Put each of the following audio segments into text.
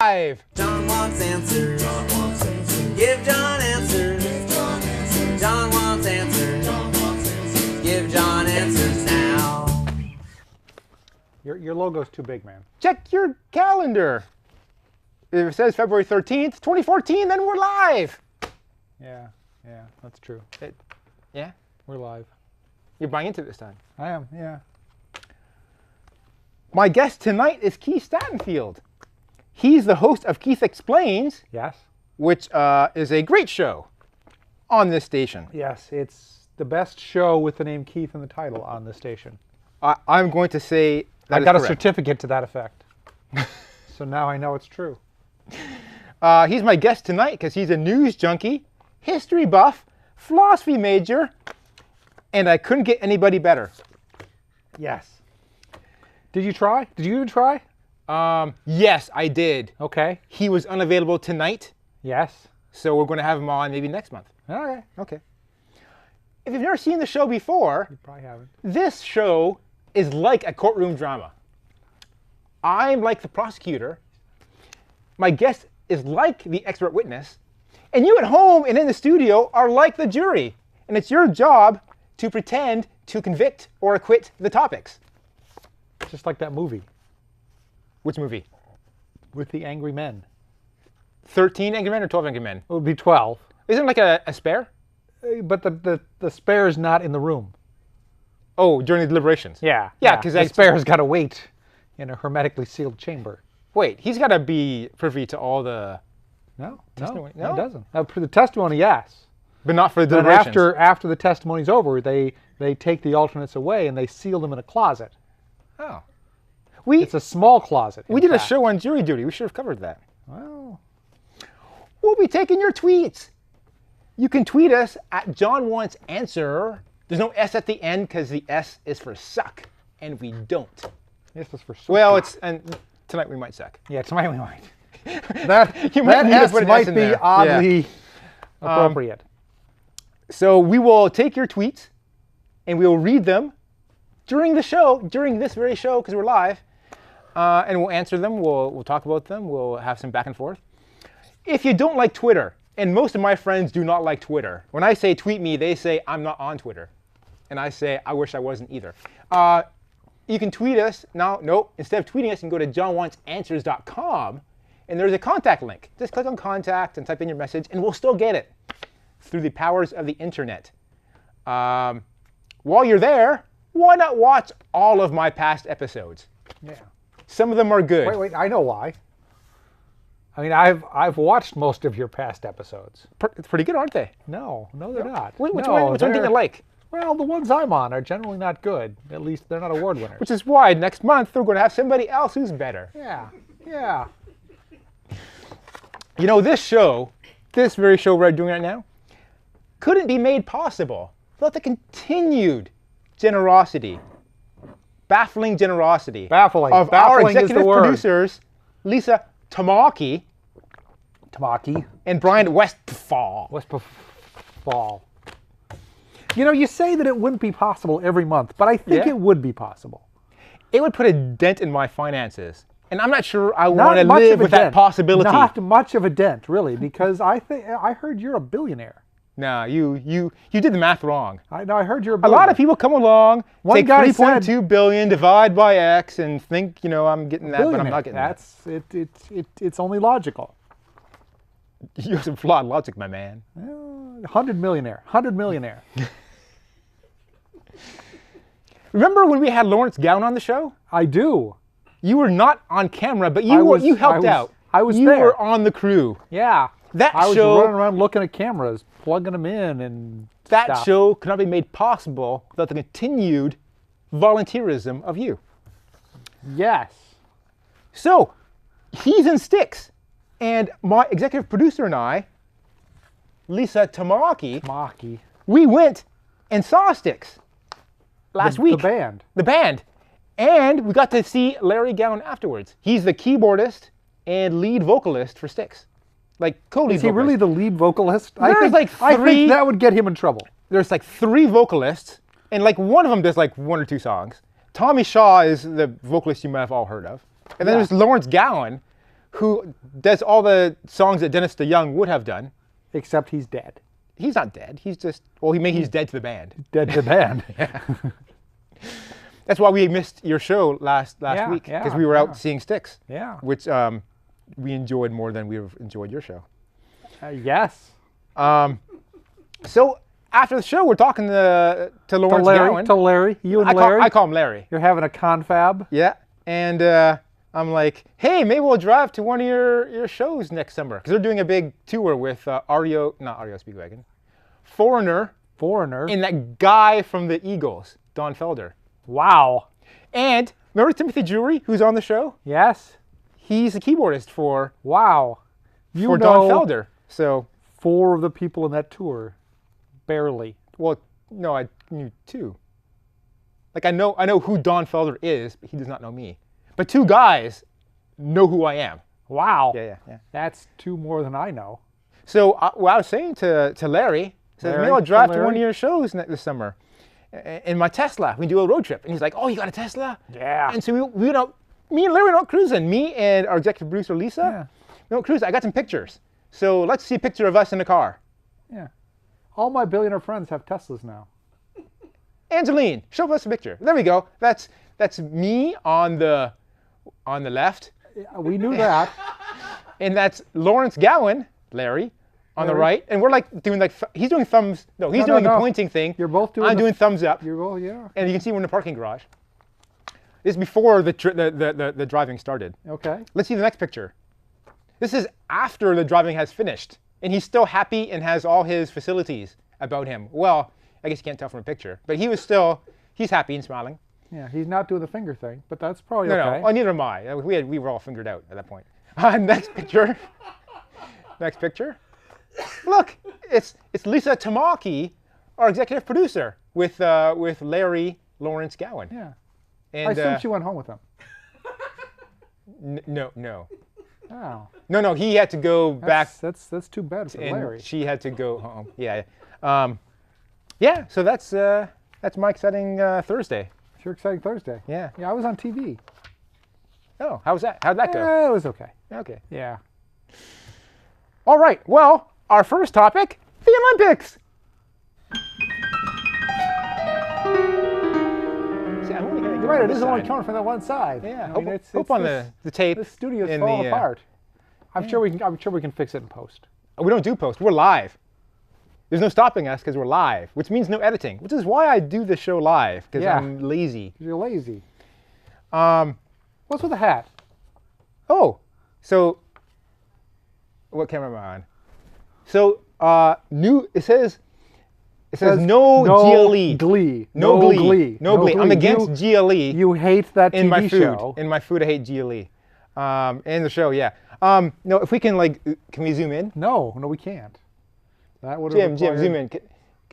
live! John wants answers. Give John answers. John wants answers. Give John answers now. Your logo's too big, man. Check your calendar. If it says February 13th, 2014, then we're live. Yeah, that's true. Yeah? We're live. You're buying into it this time. I am, yeah. My guest tonight is Keith Stattenfield. He's the host of Keith Explains, Yes? which is a great show on this station. Yes, it's the best show with the name Keith in the title on the station. I'm going to say that I got a correct. certificate to that effect. So now I know it's true. He's my guest tonight because he's a news junkie, history buff, philosophy major, and I couldn't get anybody better. Yes. Did you try? Did you even try? Yes, I did. Okay. He was unavailable tonight, Yes. so we're going to have him on maybe next month. All right. Okay. If you've never seen the show before, You probably haven't. this show is like a courtroom drama. I'm like the prosecutor. My guest is like the expert witness. And you at home and in the studio are like the jury. And it's your job to pretend to convict or acquit the topics. Just like that movie Which movie? with the angry men. 13 Angry Men or 12 Angry Men? It would be 12. Isn't it like a spare? But the spare is not in the room. Oh, during the deliberations. Yeah. Yeah, because the spare's got to wait in a hermetically sealed chamber. Wait, he's got to be privy to all the... No, Testimony? no, No? it doesn't. For the testimony, yes. But not for the But deliberations. after the testimony's over, they take the alternates away and they seal them in a closet. Oh. It's a small closet. We did a show on jury duty. We should have covered that. Well, We'll be taking your tweets. You can tweet us at John Wants Answer. There's no S at the end because the S is for suck, and we don't. this is for sure. Well, and tonight we might suck. yeah, tonight we might. That You might need to S put an might S in be there. oddly appropriate. So we will take your tweets, and we will read them during the show, during this very show, because we're live, and we'll answer them. We'll talk about them. We'll have some back and forth. If you don't like Twitter, and most of my friends do not like Twitter, when I say tweet me, they say I'm not on Twitter. And I say I wish I wasn't either. You can tweet us. Nope. Instead of tweeting us, you can go to johnwantsanswers.com, and there's a contact link. Just click on contact and type in your message, and we'll still get it through the powers of the internet. While you're there, why not watch all of my past episodes? Yeah. Some of them are good. Wait, I know why. I mean, I've watched most of your past episodes. It's pretty good, aren't they? No, they're not. Which No, one didn't you like? Well, the ones I'm on are generally not good. At least they're not award winners. Which is why next month we're going to have somebody else who's better. Yeah. You know, this very show we're doing right now, couldn't be made possible without the continued generosity, baffling generosity Baffling. of Baffling our is the executive word. producers, Lisa Tamaki Tamaki. and Brian Westphal. Fall. You know, you say that it wouldn't be possible every month, but I think Yeah. it would be possible. It would put a dent in my finances, and I'm not sure I Not want to much live of a with that dent. possibility. Not much of a dent, really, because I heard you're a billionaire. No, you did the math wrong. I heard you're a A billionaire. lot of people come along, One take guy 3.2 billion, divide by X, and think, I'm getting that, but I'm Billionaire. not getting It's only logical. that. You have some flawed logic, my man. 100 millionaire. Remember when we had Lawrence Gowan on the show? I do. You were not on camera, but I was- you helped I was- out. I was you there. were on the crew. Yeah. That I was show- running around looking at cameras, plugging them in, and That stuff. show could not be made possible without the continued volunteerism of you. Yes. So, he's in Styx, and my executive producer and I, Lisa Tamaki, Maki. we went and saw Styx last week. The band. The band. And we got to see Larry Gowan afterwards. He's the keyboardist and lead vocalist for Styx. Like, co-lead Is he vocalist. really the lead vocalist? There's I three- think that would get him in trouble. There's like 3 vocalists, and like one of them does like 1 or 2 songs. Tommy Shaw is the vocalist you might have all heard of. And then Yeah. there's Lawrence Gowan, who does all the songs that Dennis DeYoung would have done. Except he's dead. He's not dead. He's just, well, he's dead to the band. Dead to the band. That's why we missed your show last Yeah, week, yeah, because we were yeah. out seeing Styx, Yeah. which we enjoyed more than we've enjoyed your show. Yes. So after the show, we're talking to Lawrence Gowan. To Larry. You and Larry. I call him Larry. You're having a confab. Yeah, and I'm like, hey, maybe we'll drive to one of your shows next summer, because they're doing a big tour with not REO Speedwagon, Foreigner, and that guy from the Eagles, Don Felder. Wow. And remember Timothy Drury, who's on the show? Yes. He's a keyboardist for Wow. You Don know Felder. So, 4 of the people in that tour. Barely. well, no, I knew 2. Like I know who Don Felder is, but he does not know me. But 2 guys know who I am. Wow. Yeah. That's 2 more than I know. So what I was saying to Larry, says, maybe I'll drive to one of your shows this summer in my Tesla. We do a road trip. And he's like, oh, you got a Tesla? Yeah. And so me and Larry went cruising. Me and our executive producer, Lisa, Yeah. we went cruising. I got some pictures. So let's see a picture of us in the car. Yeah. All my billionaire friends have Teslas now. Angeline, show us a picture. There we go. That's me on the left. Yeah, we knew that. And that's Lawrence Gowan, Larry, on the right. And we're like doing he's doing thumbs. No, he's doing a pointing thing. You're both doing. I'm doing thumbs up. You're both, yeah. And you can see we're in the parking garage. This is before the driving started. Okay. Let's see the next picture. This is after the driving has finished. And he's still happy and has all his facilities about him. Well, I guess you can't tell from a picture. But he's happy and smiling. Yeah, he's not doing the finger thing, but that's probably No, okay. no, neither am I. We were all fingered out at that point. Next picture. Next picture. Look, it's Lisa Tamaki, our executive producer, with Larry Lawrence Gowan. Yeah. And, I assume she went home with him. No. Oh. No, he had to go back. That's too bad for And Larry. she had to go home. Yeah. Yeah. So that's my exciting Thursday. It's your exciting Thursday. Yeah. Yeah, I was on TV. Oh, how'd that go? It was okay. Okay. Yeah. All right. Well, our first topic: the Olympics. See, I'm only gonna go Right, on it this is only side. coming from that one side. Yeah. I mean, Hope on the tape. The studio's in falling the, apart. I'm sure we can fix it in post. We don't do post. We're live. There's no stopping us because we're live, which means no editing, which is why I do the show live, because Yeah. I'm lazy. You're lazy. What's with the hat? Oh, so what camera am I on? So it says no GLE. Glee. No glee. No glee. I'm against GLE. You hate that TV in my food. show. In my food, I hate GLE. In the show, yeah. No, if we can can we zoom in? No, we can't. That would have Jim, zoom in. Can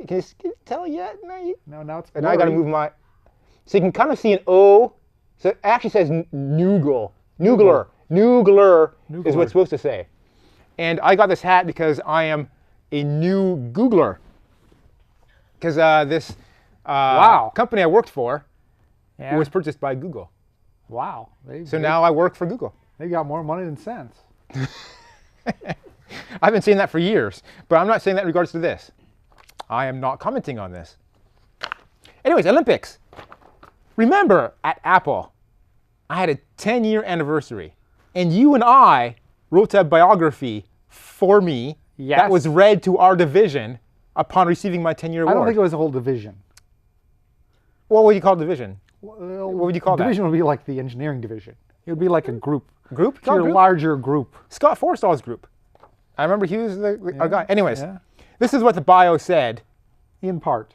you tell yet? No, now it's. And I got to move my. So you can kind of see an O. So it actually says Noogler. Is what it's supposed to say. And I got this hat because I am a new Googler. Because this company I worked for was purchased by Google. Wow. So now I work for Google. They got more money than sense. I've been saying that for years, but I'm not saying that in regards to this. I am not commenting on this. Anyways, Olympics. Remember at Apple, I had a 10-year anniversary, and you and I wrote a biography for me that was read to our division upon receiving my 10-year award. I don't think it was a whole division. What would you call division? Well, what would you call division would be like the engineering division. It would be like a group. Group? It's your larger group. Scott Forstall's group. I remember he was our guy. Anyways, this is what the bio said. In part.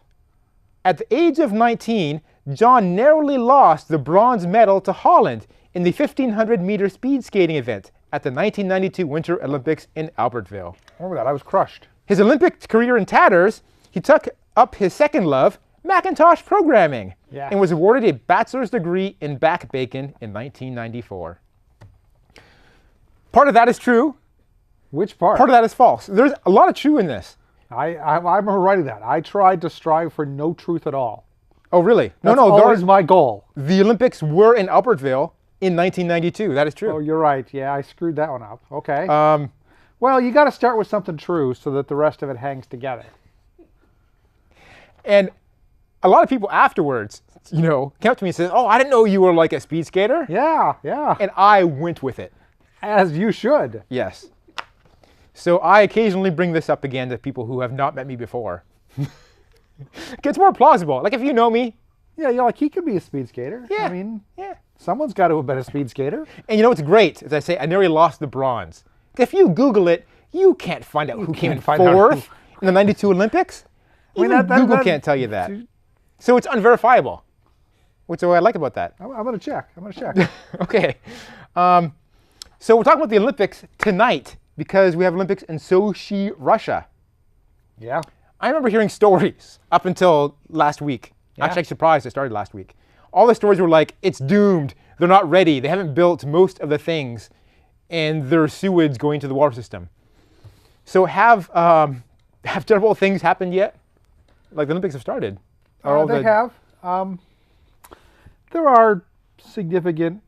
At the age of 19, John narrowly lost the bronze medal to Holland in the 1,500-meter speed skating event at the 1992 Winter Olympics in Albertville. Remember that, I was crushed. His Olympic career in tatters, he took up his second love, Macintosh programming, and was awarded a bachelor's degree in back bacon in 1994. Part of that is true. Which part? Part of that is false. There's a lot of true in this. I remember writing that. I tried to strive for no truth at all. Oh, really? That's always my goal. The Olympics were in Albertville in 1992. That is true. Oh, you're right. Yeah, I screwed that one up. Okay. Um, Well, you got to start with something true so that the rest of it hangs together. and a lot of people afterwards, came up to me and said, "Oh, I didn't know you were like a speed skater." Yeah, yeah. And I went with it. As you should. Yes. So I occasionally bring this up again to people who have not met me before. It's more plausible. Like if you know me. Yeah, you're like, he could be a speed skater. Yeah. I mean, Yeah. someone's got to have been a speed skater. And you know what's great? As I say, I nearly lost the bronze. If you Google it, you can't find out who came in can't find out fourth in the 92 Olympics. mean, Even that- Google that- can't tell you that. So it's unverifiable. Which is what I like about that. I'm going to check. I'm going to check. Okay. So we're talking about the Olympics tonight because we have Olympics in Sochi, Russia. Yeah. I remember hearing stories up until last week. Yeah. Actually, surprised it started last week. All the stories were like, it's doomed. They're not ready. They haven't built most of the things, and there's sewage going to the water system. So have terrible things happened yet? Like the Olympics have started. They have. There are significant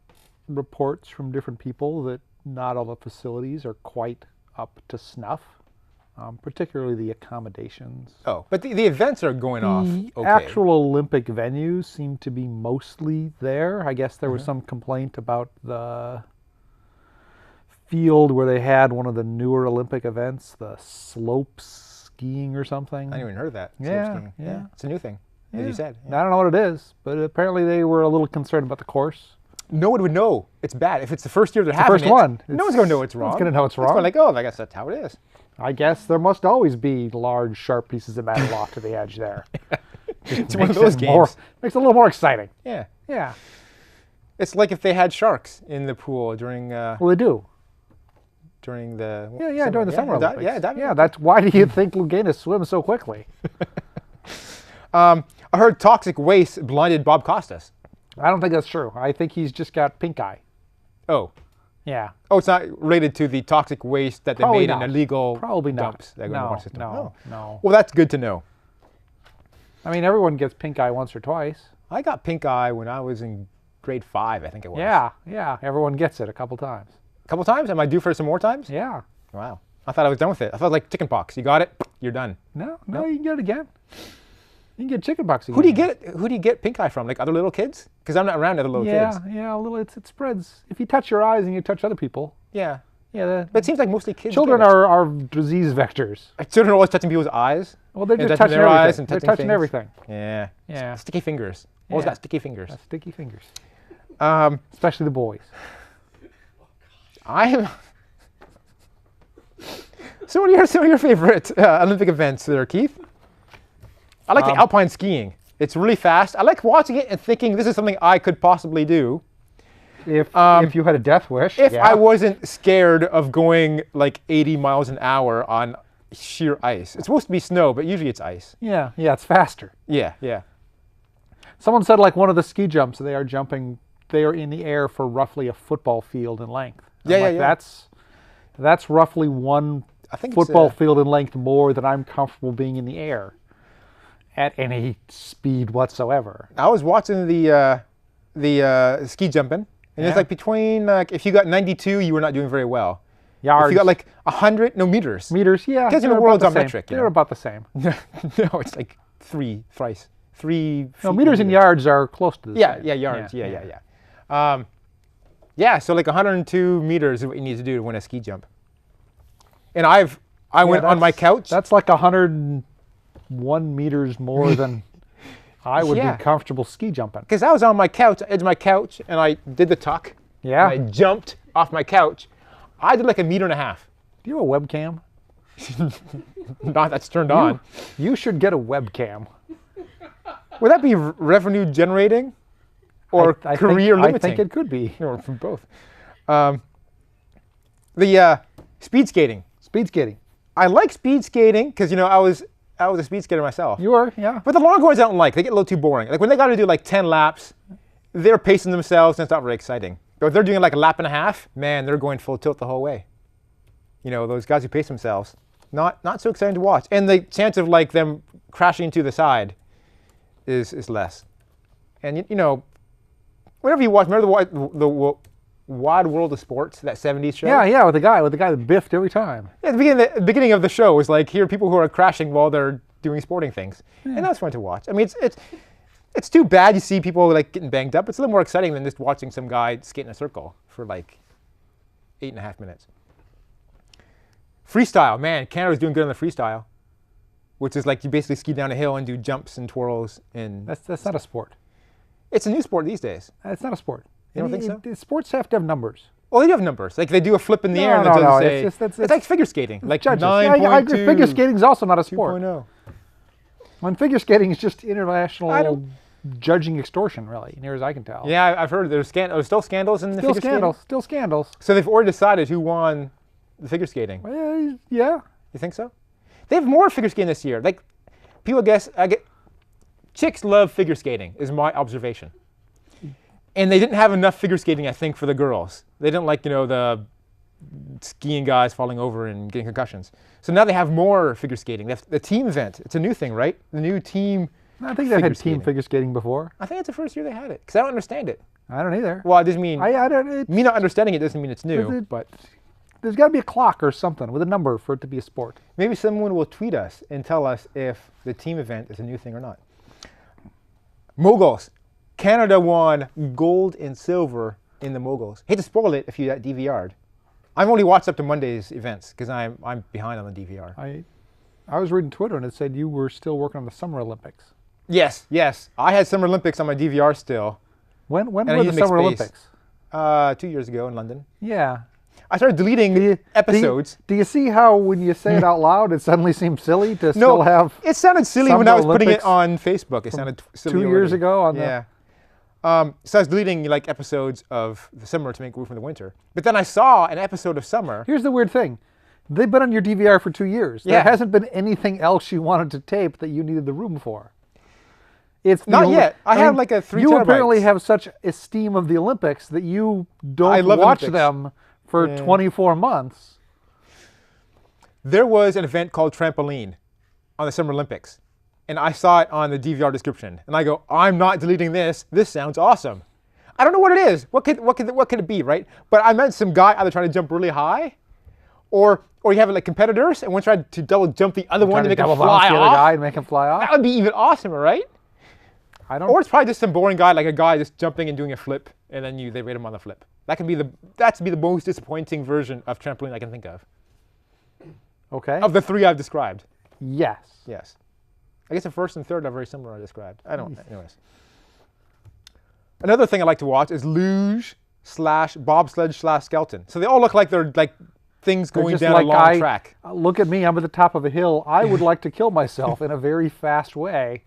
reports from different people that not all the facilities are quite up to snuff, particularly the accommodations. Oh, but the events are going off. The Okay. actual Olympic venues seem to be mostly there. I guess there was some complaint about the field where they had one of the newer Olympic events, the slopes skiing or something. I hadn't even heard of that. Yeah, Slope skiing. yeah. It's a new thing, as you said. I don't know what it is, but apparently they were a little concerned about the course. No one would know it's bad. If it's the first year they're having first it, one. no one's going to know it's no one's wrong. gonna know it's It's wrong. going like, oh, I guess that's how it is. I guess there must always be large, sharp pieces of metal off to the edge there. It's one of Makes those it games. Makes it a little more exciting. Yeah. Yeah. It's like if they had sharks in the pool during Well, they do. during the Yeah, during the Summer Olympics. diving. Yeah, that's why do you think Lugana swims so quickly? I heard toxic waste blinded Bob Costas. I don't think that's true. I think he's just got pink eye. Oh. Yeah. Oh, it's not related to the toxic waste that they Probably made not. in illegal Probably not. dumps that go in the No, water system. no, Oh. no. Well, that's good to know. I mean, everyone gets pink eye once or twice. I got pink eye when I was in grade 5, I think it was. Yeah. Everyone gets it a couple times. A couple times? Am I due for some more times? Yeah. Wow. I thought I was done with it. I thought like chicken pox. You got it, you're done. No, you can get it again. You can get chickenpox again. Who do you get pink eye from? Like other little kids? Because I'm not around other little kids. Yeah, a little. It spreads. If you touch your eyes and you touch other people. Yeah. Yeah, But it seems like mostly kids. children get it. are disease vectors. Children are always touching people's eyes. Well, they're And just touching touching their everything. eyes and They're touching touching things. everything. Yeah. Yeah. Sticky fingers. Always Yeah. got sticky fingers. That's sticky fingers, Um, especially the boys. I'm. So what are some of your favorite Olympic events there, Keith? I like the alpine skiing. It's really fast. I like watching it and thinking this is something I could possibly do. If you had a death wish, If yeah. I wasn't scared of going like 80 miles an hour on sheer ice. It's supposed to be snow, but usually it's ice. yeah, it's faster. Yeah, yeah. Someone said like one of the ski jumps, they are in the air for roughly a football field in length. I'm Yeah. That's roughly one I think football it's, field in length more than I'm comfortable being in the air at any speed whatsoever. I was watching the ski jumping, and Yeah. it's like between like if you got 92, you were not doing very well. Yards, If you got like 100, no meters. meters, yeah. Because in they're the world's about the on same. metric, you They're know. about the same. No, it's like three No, feet meters and yards are close to the Yeah, same. yeah, yards. Yeah. Yeah, so like 102 meters is what you need to do to win a ski jump. And I went on my couch. That's like 101 meters more than I would Yeah. be comfortable ski jumping. Because I was on my couch, edge of my couch, and I did the tuck. Yeah. And I jumped off my couch. I did like 1.5 meters. Do you have a webcam? Not that's turned on. You should get a webcam. Would that be revenue generating or I career think, limiting? I think it could be. Or from both. The speed skating. Speed skating. I like speed skating because I was a speed skater myself. You were, yeah. But the long ones I don't like. They get a little too boring. Like when they got to do like 10 laps, they're pacing themselves and it's not very exciting. But if they're doing like a lap and a half, man, they're going full tilt the whole way. Those guys who pace themselves, not so exciting to watch. And the chance of like them crashing to the side is less. And whenever you watch, remember the Wide World of Sports, that 70s show? Yeah, with the guy that biffed every time. Yeah, the beginning of the show was like, here are people who are crashing while they're doing sporting things. And that's fun to watch. I mean, it's too bad you see people like getting banged up. It's a little more exciting than just watching some guy skate in a circle for like 8.5 minutes. Freestyle, man, Canada's doing good on the freestyle, which is like you basically ski down a hill and do jumps and twirls. And That's not a sport. it's a new sport these days. It's not a sport. You don't think so? Sports have to have numbers. Well, they do have numbers. Like they do a flip in the air and it No, doesn't no, say. it's It's like figure skating, like judges. 9.2. I agree. Figure skating is also not a sport. 2.0. When figure skating is just I international don't- judging extortion, really, near as I can tell. Yeah, I've heard there's still scandals in the Still figure scandals. skating. Still scandals. So they've already decided who won the figure skating. Well, yeah. You think so? They have more figure skating this year. Like people chicks love figure skating is my observation. And they didn't have enough figure skating, I think, for the girls. They didn't like, the skiing guys falling over and getting concussions. So now they have more figure skating. They have the team event. It's a new thing, right? The new team. I think they've figure had team skating. figure skating before. I think it's the first year they had it because I don't understand it. I don't either. Well, it doesn't mean I don't. me not understanding it doesn't mean it's new. it- But There's got to be a clock or something with a number for it to be a sport. maybe someone will tweet us and tell us if the team event is a new thing or not. Moguls. Canada won gold and silver in the moguls. Hate to spoil it if you DVR'd. I've only watched up to Monday's events because I'm behind on the DVR. I was reading Twitter and it said you were still working on the Summer Olympics. Yes. I had Summer Olympics on my DVR still. When I were need the to make Summer space. Olympics? 2 years ago in London. Yeah. I started deleting episodes. Do you see how when you say it out loud, it suddenly seems silly to still No, have it sounded silly when Summer I was putting it Olympics on Facebook. It sounded silly 2 years already. ago on the- Yeah. So I was deleting like episodes of the summer to make room for the winter. But then I saw an episode of summer. Here's the weird thing. They've been on your DVR for 2 years. Yeah. There hasn't been anything else you wanted to tape that you needed the room for. It's the Not only- yet. I have like a 3 You terabytes. apparently have such esteem of the Olympics that you I don't love watch Olympics. them for Yeah. 24 months. There was an event called Trampoline on the Summer Olympics. And I saw it on the DVR description. And I go, I'm not deleting this. This sounds awesome. I don't know what it is. What could it be, right? But I meant some guy either trying to jump really high, or you have like competitors and one tried to double jump the other one to Trying make him double fly bounce the other off. guy and make him fly off. That would be even awesomer, right? I don't. Or it's probably just some boring guy, like a guy just jumping and doing a flip, and then they rate him on the flip. That'd be the most disappointing version of trampoline I can think of. Okay. Of the 3 I've described. Yes. Yes. I guess the first and third are very similar I described. I don't, anyways. Another thing I like to watch is luge / bobsled / skeleton. So they all look like they're like things They're going just down like a long track. Look at me. I'm at the top of a hill. I would like to kill myself in a very fast way.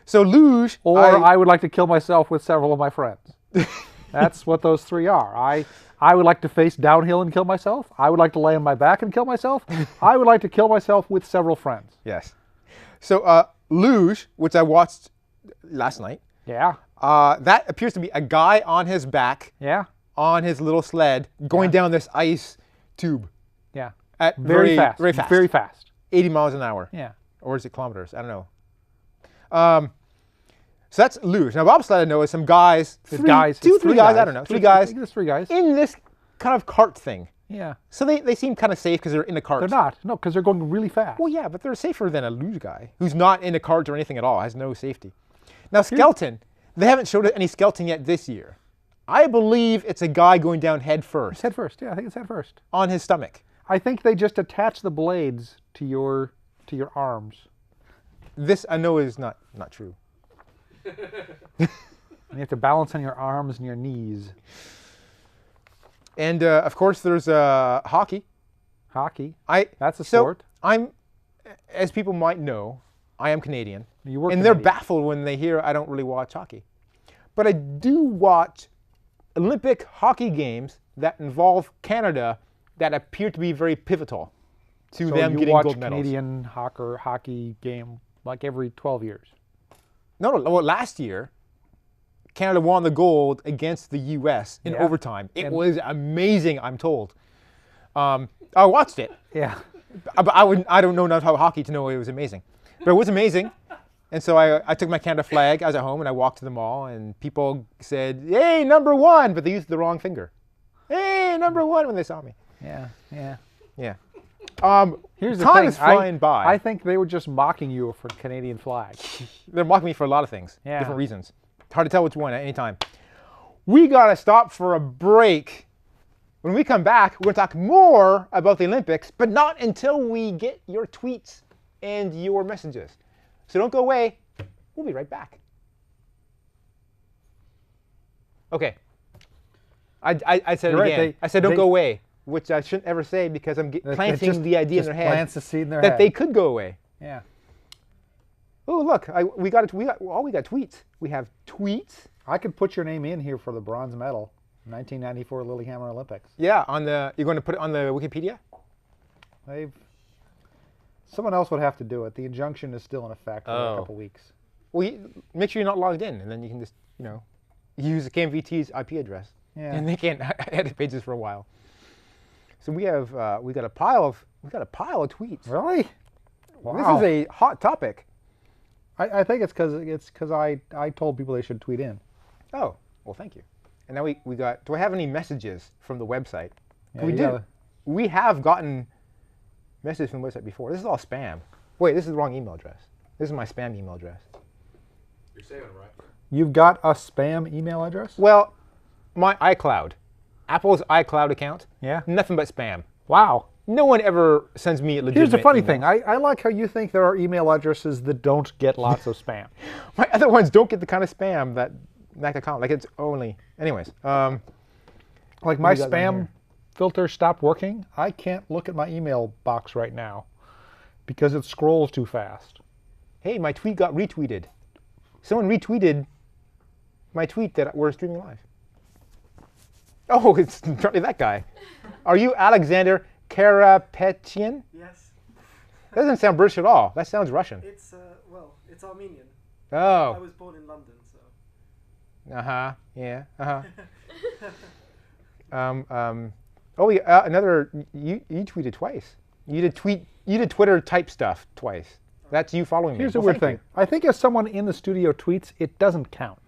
So luge, Or I would like to kill myself with several of my friends. That's what those 3 are. I would like to face downhill and kill myself. I would like to lay on my back and kill myself. I would like to kill myself with several friends. yes. So luge, which I watched last night, Yeah. that appears to be a guy on his back, Yeah. on his little sled, going down this ice tube Yeah. at Very fast. Very fast. Very fast. 80 miles an hour. Yeah. Or is it kilometers? I don't know. So that's luge. Now bobsled, I know, is some guys, It's three guys. guys, It's 3 guys, I don't know, 3 guys I think it's 3 guys. in this kind of cart thing. Yeah. So they seem kind of safe because they're in a cart. They're not. No, because they're going really fast. Well, yeah, but they're safer than a luge guy who's not in a cart or anything at all, has no safety. Now skeleton, they haven't showed any skeleton yet this year. I believe it's a guy going down head It's first head first. Yeah, I think it's head first. on his stomach. I think they just attach the blades to your arms. This I know is not true. And you have to balance on your arms and your knees. And of course, there's hockey. Hockey. That's a so sport. I'm, as people might know, I am Canadian. You were and they're Canadian. baffled when they hear I don't really watch hockey. But I do watch Olympic hockey games that involve Canada that appear to be very pivotal to So them you getting watch gold medals. Canadian hockey game like every 12 years. No, well, last year, Canada won the gold against the U.S. in Yeah. overtime. It And- was amazing, I'm told. I watched it. Yeah. But I don't know enough about hockey to know it was amazing. But it was amazing. And so I took my Canada flag. I was at home and I walked to the mall and people said, "Hey, #1," but they used the wrong finger. "Hey, #1" when they saw me. Yeah, yeah. Yeah. Here's the Time thing. is flying by. I think they were just mocking you for Canadian flag. They're mocking me for a lot of things, Yeah. different reasons. Hard to tell which one at any time. We gotta stop for a break. When we come back, we're gonna talk more about the Olympics, but not until we get your tweets and your messages. So don't go away. We'll be right back. Okay. I said it You're right, again. I said don't go away, which I shouldn't ever say because I'm planting the idea in their head plants the seed in their that head. they could go away. Yeah. Oh, look, we got tweets. We have tweets. I could put your name in here for the bronze medal, 1994 Lillehammer Olympics. Yeah, you're going to put it on the Wikipedia? Someone else would have to do it. The injunction is still in effect for a couple weeks. Well, make sure you're not logged in, and then you can just, use the KMVT's IP address. Yeah. And they can't edit pages for a while. So we got a pile of tweets. Really? This Wow. is a hot topic. I think it's because I told people they should tweet in. Oh, well, thank you. And now we got. Do I have any messages from the website? Yeah, We you do. gotta- We have gotten messages from the website before. This is all spam. Wait, this is the wrong email address. This is my spam email address. You're saying it right. You've got a spam email address? Well, my iCloud, Apple's iCloud account, Yeah. nothing but spam. Wow. No one ever sends me legitimate Here's the funny emails. thing. I like how you think there are email addresses that don't get lots of spam. My other ones don't get the kind of spam that account. Like it's only. Anyways, Like my We got them spam here. filter stopped working. I can't look at my email box right now because it scrolls too fast. hey, my tweet got retweeted. Someone retweeted my tweet that we're streaming live. Oh, it's apparently that guy. Are you Alexander Karapetyan? Yes, That doesn't sound British at all. That sounds Russian. it's it's Armenian. I Oh. was born in London, so. Yeah. Oh, yeah, another. You tweeted twice. You did Twitter type stuff twice. That's you following me. Here's the Well, weird thank thing. I think if someone in the studio tweets, it doesn't count.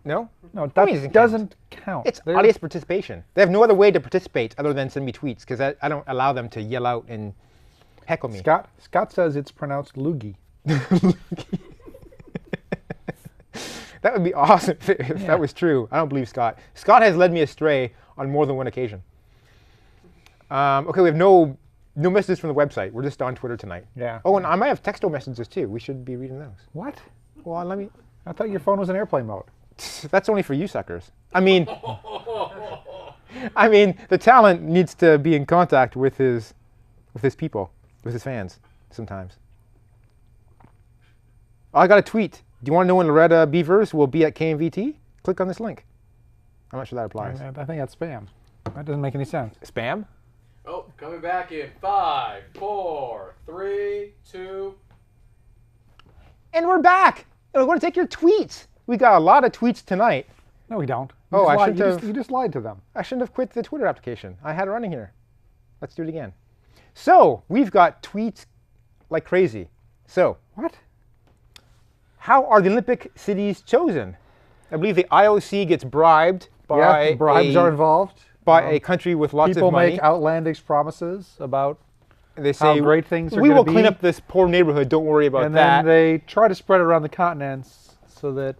you. No. No, What do you mean it that doesn't doesn't count. It's They're- audience participation. They have no other way to participate other than send me tweets because I don't allow them to yell out and heckle me. Scott says it's pronounced loogie. That would be awesome if Yeah. that was true. I don't believe Scott. Scott has led me astray on more than one occasion. Okay, we have no messages from the website. We're just on Twitter tonight. Yeah. Oh, and I might have texto messages too. We should be reading those. What? Well, let me. I thought your phone was in airplane mode. That's only for you suckers. I mean, the talent needs to be in contact with his people, with his fans sometimes. I got a tweet. Do you want to know when Loretta Beavers will be at KMVT? Click on this link. I'm not sure that applies. I think that's spam. That doesn't make any sense. Spam? Oh, coming back in 5, 4, 3, 2. And we're back. And we're going to take your tweets. We got a lot of tweets tonight. No, we don't. Oh, I lied. shouldn't have- You just lied to them. I shouldn't have quit the Twitter application. I had it running here. Let's do it again. So, we've got tweets like crazy. So, What? how are the Olympic cities chosen? I believe the IOC gets bribed by Yeah, bribes are involved. by a country with lots People of money. make outlandish promises about, They how say, great things are we gonna will clean be." up this poor neighborhood. Don't worry about and that. then they try to spread it around the continents so that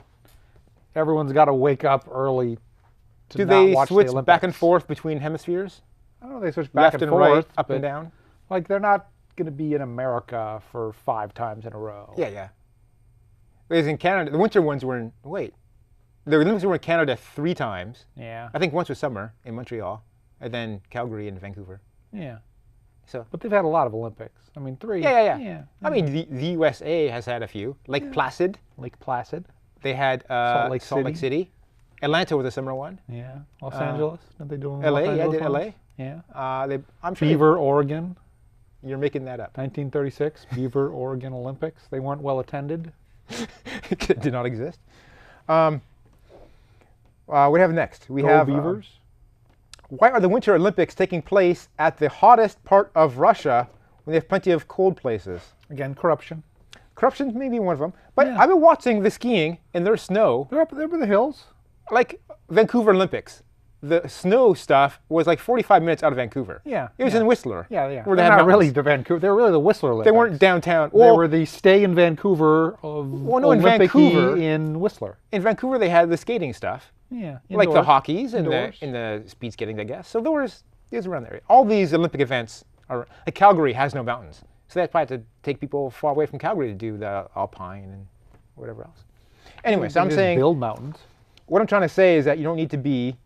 everyone's got to wake up early to Do not they watch switch the Olympics. back and forth between hemispheres? I don't know. They switch back Left and forth, right, up and but, down? Like they're not going to be in America for 5 times in a row. Yeah. Whereas in Canada, the winter ones were in, the Olympics were in Canada 3 times. Yeah. I think once was summer in Montreal, and then Calgary and Vancouver. Yeah. So, But they've had a lot of Olympics. I mean, 3. yeah. I mean, the USA has had a few. Lake Placid, Lake Placid. they had Salt Lake Salt Lake City. Atlanta was a summer one. Yeah. Los Angeles. Did they do them? LA, Los yeah, Angeles did LA. ones? Yeah. I'm sure they- Beaver, Oregon. you're making that up. 1936 Beaver, Oregon Olympics. They weren't well attended. It did not exist. What do we have next? We Go have Beavers. why are the Winter Olympics taking place at the hottest part of Russia when they have plenty of cold places? Again, corruption. Corruption may be one of them. But Yeah. I've been watching the skiing and there's snow, They're up there by the hills. like Vancouver Olympics. The snow stuff was like 45 minutes out of Vancouver. Yeah, It was yeah. in Whistler. Yeah. Where they They're had not really mountains. the Vancouver. They were really the Whistler Olympics. They weren't downtown. They Well, were the stay in Vancouver of Well, no, in Olympic-y Vancouver- in Whistler. in Vancouver they had the skating stuff. Yeah. Like the indoors. hockeys and Indoors. the speed skating, I guess. So there was around there. All these Olympic events are like Calgary has no mountains, so they probably had to take people far away from Calgary to do the alpine and whatever else. Anyway, so They I'm just saying build mountains. what I'm trying to say is that you don't need to be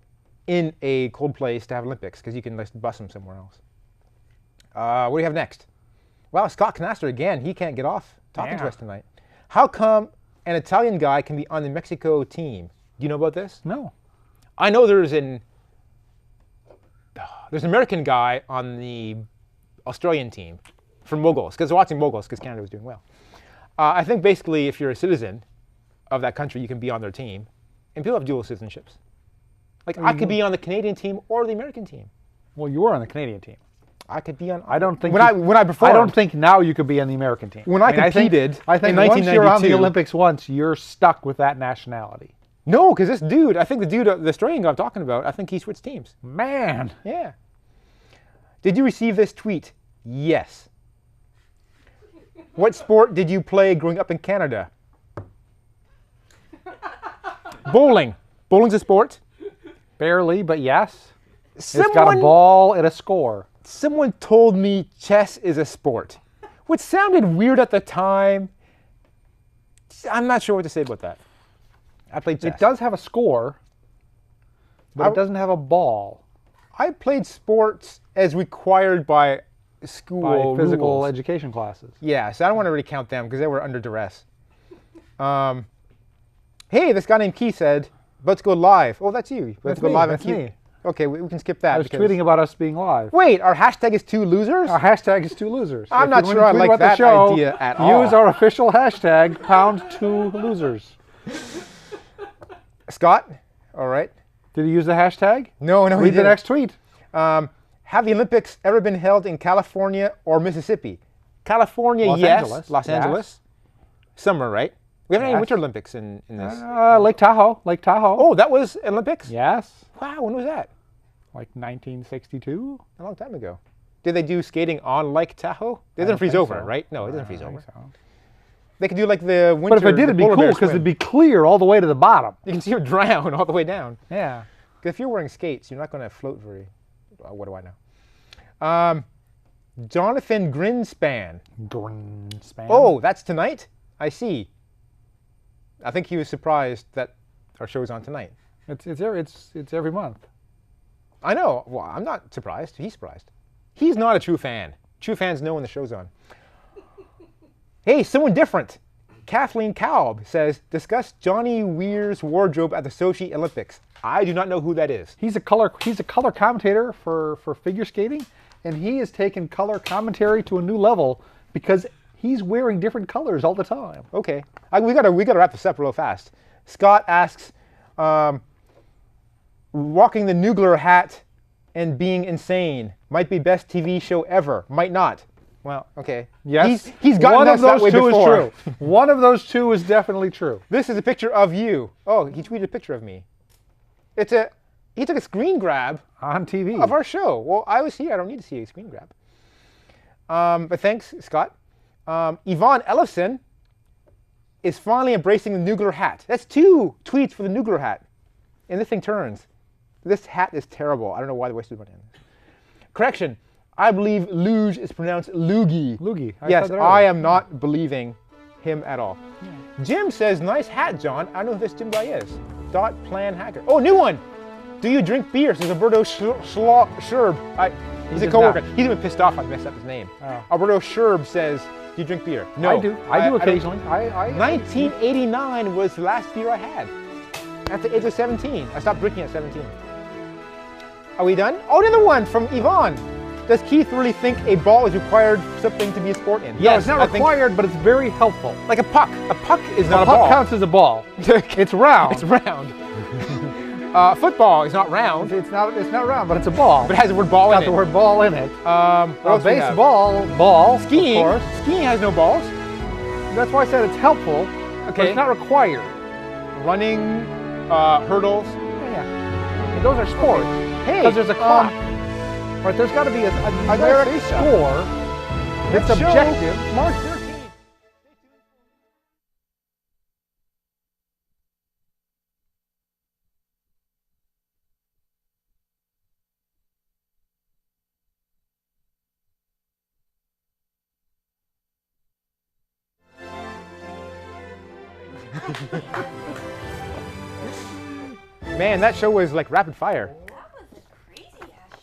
in a cold place to have Olympics because you can just bus them somewhere else. What do you have next? Well, Scott Canaster again. He can't get off talking to Yeah. us tonight. How come an Italian guy can be on the Mexico team? Do you know about this? No. I know there's an American guy on the Australian team for moguls, because watching moguls, because Canada was doing well. I think basically if you're a citizen of that country, you can be on their team, and people have dual citizenships. Like I could be on the Canadian team or the American team. Well, you were on the Canadian team. I could be on. I don't think when you- I performed. I don't think now you could be on the American team. When I mean, competed I think in once you're on the 1992 Olympics once, you're stuck with that nationality. No, because this dude, I think the dude, the Australian guy I'm talking about, I think he switched teams. Man. Yeah. Did you receive this tweet? Yes. What sport did you play growing up in Canada? Bowling. Bowling's a sport. Barely, but yes. Someone, It's got a ball and a score. Someone told me chess is a sport, which sounded weird at the time. I'm not sure what to say about that. I played chess. It does have a score, but I- it doesn't have a ball. I played sports as required by school By physical rules. education classes. Yeah, so I don't want to really count them because they were under duress. Hey, this guy named Keith said, let's go live. Oh, that's you. Let's That's go me, live that's on Keith. me. Okay, we can skip that. I was because- tweeting about us being live. Wait, our hashtag is 2 losers? Our hashtag is 2 losers. I'm If not you sure I wanna tweet like about the that show, idea at all. Use our official hashtag, #2 losers. Scott? All right. Did he use the hashtag? No, he Read the didn't. next tweet. Have the Olympics ever been held in California or Mississippi? California, Los yes. Angeles, Los yes. Angeles. Summer, right? We haven't had any Yes. Winter Olympics in this. Lake Tahoe. Lake Tahoe. Oh, that was Olympics? Yes. Wow, when was that? Like 1962? A long time ago. Did they do skating on Lake Tahoe? It doesn't don't freeze think over, so. right? No, it doesn't I freeze don't over. think so. They could do like the winter. But if it did, it'd the be polar cool bear because swim. it'd be clear all the way to the bottom. You can see them drown all the way down. Yeah. 'Cause if you're wearing skates, you're not going to float very. What do I know? Jonathan Grinspan. Greenspan. Oh, that's tonight? I see. I think he was surprised that our show's on tonight. It's every month. I know. Well, I'm not surprised. He's surprised. He's not a true fan. True fans know when the show's on. Hey, someone different. Kathleen Kalb says, discuss Johnny Weir's wardrobe at the Sochi Olympics. I do not know who that is. He's a color commentator for figure skating, and he has taken color commentary to a new level because he's wearing different colors all the time. Okay, we gotta wrap this up real fast. Scott asks, walking the Noogler hat and being insane might be best TV show ever. Might not. Well, okay. Yes, he's gotten one us of those that way two before. is true. One of those two is definitely true. This is a picture of you. Oh, he tweeted a picture of me. He took a screen grab On TV. of our show. Well, I was here. I don't need to see a screen grab. But thanks, Scott. Yvonne Ellison is finally embracing the Noogler hat. That's 2 tweets for the Noogler hat. And this thing turns. This hat is terrible. I don't know why they wasted money on this. Correction. I believe luge is pronounced loogie. Loogie. Yes, said that I earlier. am not believing him at all. Jim says, nice hat, John. I don't know who this Jim guy is. Dot plan hacker. Oh, new one. Do you drink beer? Says Alberto Scherb. He's a does coworker. not. He's even pissed off I messed up his name. Oh. Alberto Scherb says, do you drink beer? No. I do. I do don't- occasionally. 1989 was the last beer I had. At the age of 17. I stopped drinking at 17. Are we done? Oh, another one from Yvonne. Does Keith really think a ball is required for something to be a sport in? No, Yes, it's not I think- required, but it's very helpful. like a puck. A puck is A not a puck ball. counts as a ball. It's round. It's round. Football is not round, It's not round, but it's a ball. but it has the word ball Got in the it. word ball in it. What else we have? Baseball, ball, Skiing. of course. Skiing has no balls. That's why I said it's helpful, but Okay. it's not required. Running, hurdles. Yeah. And those are sports. Hey, Because there's a clock. Right, there's got to be a gotta numeric say something. score that's Next show, objective. March 13th. Man, that show was like rapid fire.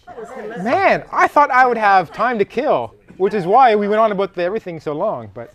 That was a crazy ass show. Man, I thought I would have time to kill, which is why we went on about everything so long. But